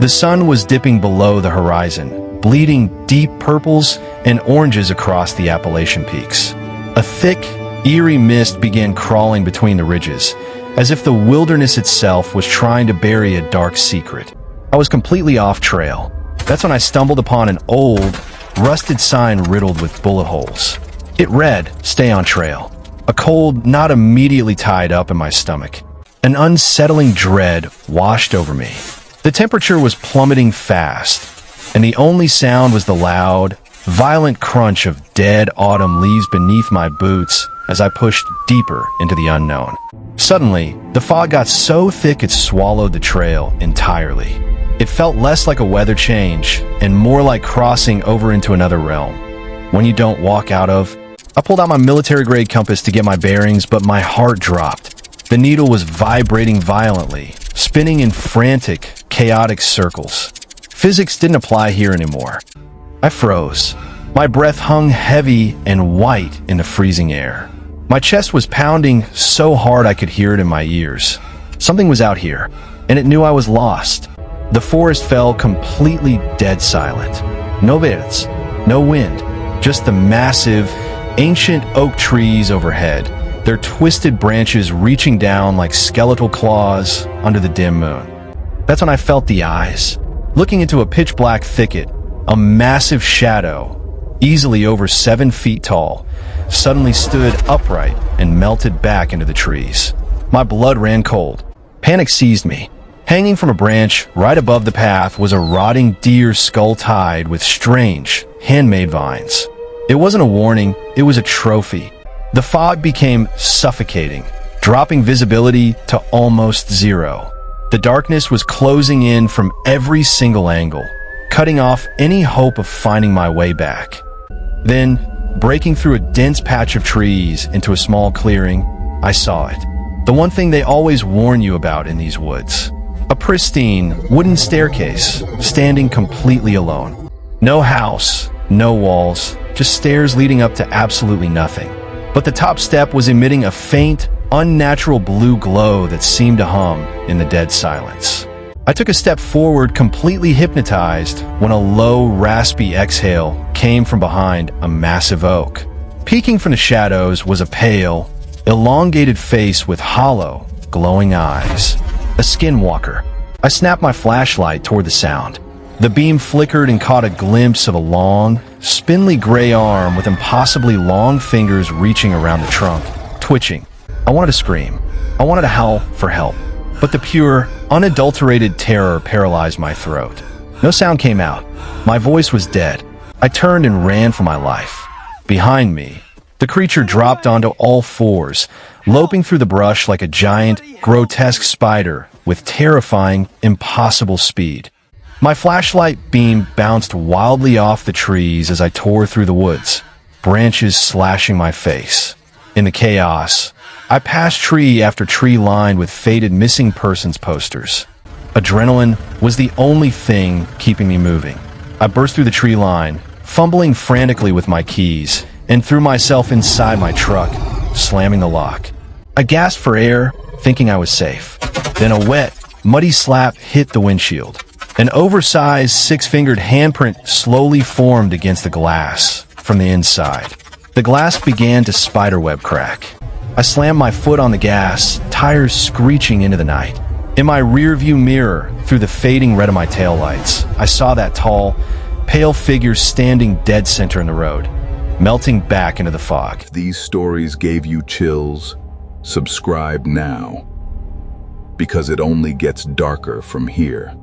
The sun was dipping below the horizon, bleeding deep purples and oranges across the Appalachian peaks. A thick, eerie mist began crawling between the ridges, as if the wilderness itself was trying to bury a dark secret. I was completely off trail. That's when I stumbled upon an old, rusted sign riddled with bullet holes. It read, "Stay on trail." A cold knot immediately tied up in my stomach. An unsettling dread washed over me. The temperature was plummeting fast, and the only sound was the loud, violent crunch of dead autumn leaves beneath my boots as I pushed deeper into the unknown. Suddenly, the fog got so thick it swallowed the trail entirely. It felt less like a weather change and more like crossing over into another realm. When you don't walk out of. I pulled out my military-grade compass to get my bearings, but my heart dropped. The needle was vibrating violently, spinning in frantic, chaotic circles. Physics didn't apply here anymore. I froze. My breath hung heavy and white in the freezing air. My chest was pounding so hard I could hear it in my ears. Something was out here, and it knew I was lost. The forest fell completely dead silent. No birds, no wind, just the massive, ancient oak trees overhead, their twisted branches reaching down like skeletal claws under the dim moon. That's when I felt the eyes. Looking into a pitch-black thicket, a massive shadow, easily over 7 feet tall, suddenly stood upright and melted back into the trees. My blood ran cold. Panic seized me. Hanging from a branch right above the path was a rotting deer skull tied with strange, handmade vines. It wasn't a warning, it was a trophy. The fog became suffocating, dropping visibility to almost zero. The darkness was closing in from every single angle, cutting off any hope of finding my way back. Then, breaking through a dense patch of trees into a small clearing, I saw it. The one thing they always warn you about in these woods. A pristine, wooden staircase, standing completely alone. No house, no walls, just stairs leading up to absolutely nothing. But the top step was emitting a faint, unnatural blue glow that seemed to hum in the dead silence. I took a step forward, completely hypnotized, when a low, raspy exhale came from behind a massive oak. Peeking from the shadows was a pale, elongated face with hollow, glowing eyes. A skinwalker. I snapped my flashlight toward the sound. The beam flickered and caught a glimpse of a long, spindly gray arm with impossibly long fingers reaching around the trunk, twitching. I wanted to scream. I wanted to howl for help. But the pure, unadulterated terror paralyzed my throat. No sound came out. My voice was dead. I turned and ran for my life. Behind me, the creature dropped onto all fours, loping through the brush like a giant, grotesque spider with terrifying, impossible speed. My flashlight beam bounced wildly off the trees as I tore through the woods, branches slashing my face. In the chaos, I passed tree after tree lined with faded missing persons posters. Adrenaline was the only thing keeping me moving. I burst through the tree line, fumbling frantically with my keys, and threw myself inside my truck, slamming the lock. I gasped for air, thinking I was safe. Then a wet, muddy slap hit the windshield. An oversized, six-fingered handprint slowly formed against the glass from the inside. The glass began to spiderweb crack. I slammed my foot on the gas, tires screeching into the night. In my rearview mirror, through the fading red of my taillights, I saw that tall, pale figure standing dead center in the road, melting back into the fog. These stories gave you chills. Subscribe now, because it only gets darker from here.